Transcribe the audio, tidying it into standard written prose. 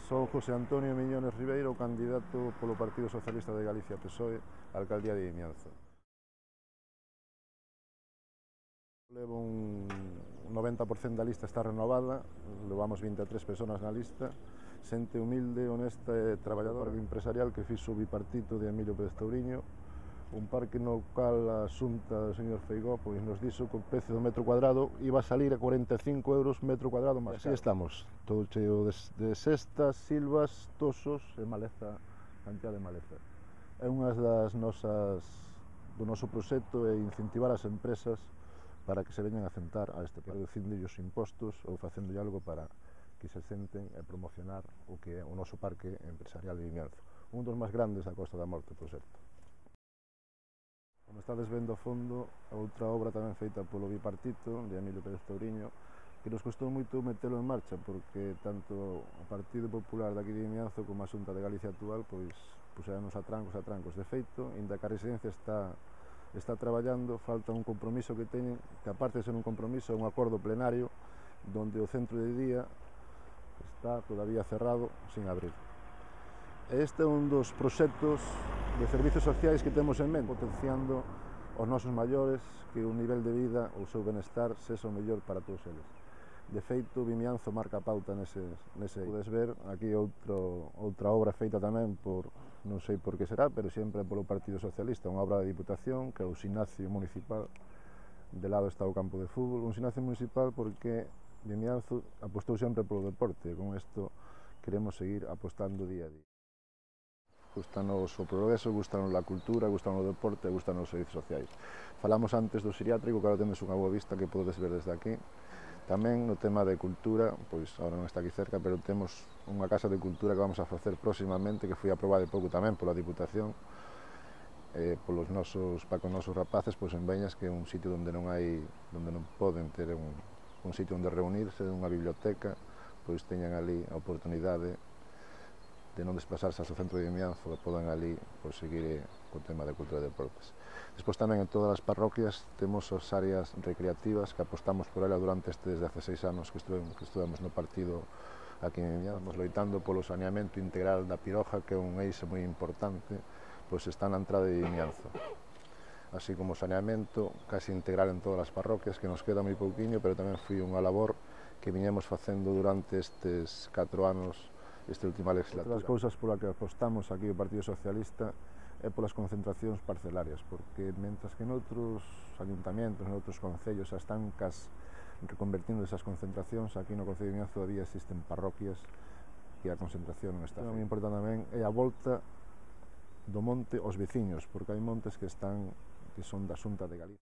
Sou José Antonio Miñones Ribeiro, candidato polo Partido Socialista de Galicia PSOE á alcaldía de Vimianzo. Levo un 90% da lista está renovada, levamos 23 persoas na lista, xente humilde, honesta e traballadora, empresarial que fixo o bipartito de Emilio Pérez Touriño, un parque no cal a Xunta do señor Feijóo pois nos dixo que o precio do metro cuadrado iba a salir a 45 euros metro cuadrado máis caro. Así estamos, todo cheo de cestas, silvas, tosos e maleza, cantidad de maleza. É unha das do noso proxecto é incentivar as empresas para que se veñan a sentar a este parque, reducindo os impostos ou facendo algo para que se senten e promocionar o que é o noso parque empresarial de Vimianzo, un dos máis grandes da Costa da Morte, por certo. Como estades vendo ao fondo, outra obra tamén feita polo bipartito de Emilio Pérez Touriño, que nos costou moito metelo en marcha, porque tanto o Partido Popular daqui de Vimianzo como a Xunta de Galicia actual pois puserános a trancos. De feito, inda que a residencia está traballando, falta un compromiso que teñen, que aparte de ser un compromiso, é un acordo plenario, donde o centro de día está todavía cerrado, sin abrir. Este é un dos proxectos de servicios sociais que temos en mente, potenciando os nosos maiores, que o nivel de vida, o seu benestar, sexa o mellor para todos eles. De feito, Vimianzo marca pauta nese. Podes ver aquí outra obra feita tamén por, non sei por que será, pero sempre polo Partido Socialista, unha obra da Diputación, que é o Ximnasio Municipal. De lado está o campo de fútbol, un ximnasio municipal porque Vimianzo apostou sempre polo deporte, e con isto queremos seguir apostando día a día. Gustanos o progreso, gustanos a cultura, gustanos o deporte, gustanos os servicios sociais. Falamos antes do xeriátrico, que agora temos unha boa vista que podes ver desde aquí. Tamén no tema de cultura, pois agora non está aquí cerca, pero temos unha casa de cultura que vamos a facer próximamente, que foi aprobada de pouco tamén pola Diputación, para os nosos rapaces, pois en Beñas, que é un sitio onde non poden ter un sitio onde reunirse, unha biblioteca, pois teñan ali a oportunidade de non desplazarse ao centro de Vimianzo, que podan ali seguir o tema de cultura e deportes. Despois tamén en todas as parroquias temos as áreas recreativas que apostamos por ela durante estes 16 anos que estuvemos no partido aquí en Vimianzo. Estamos loitando polo saneamento integral da Piroja, que é un eixe moi importante, pois está na entrada de Vimianzo. Así como saneamento casi integral en todas as parroquias, que nos queda moi pouquiño, pero tamén foi unha labor que viñemos facendo durante estes 4 anos, esta última legislatura. As cousas polas que apostamos aquí o Partido Socialista é polas concentracións parcelarias, porque mentras que noutros ayuntamientos, noutros concellos están reconvertindo esas concentracións, aquí no Concello de Vimianzo todavía existen parroquias que a concentración non está. O que importa tamén é a volta do monte aos veciños, porque hai montes que son da Xunta de Galicia.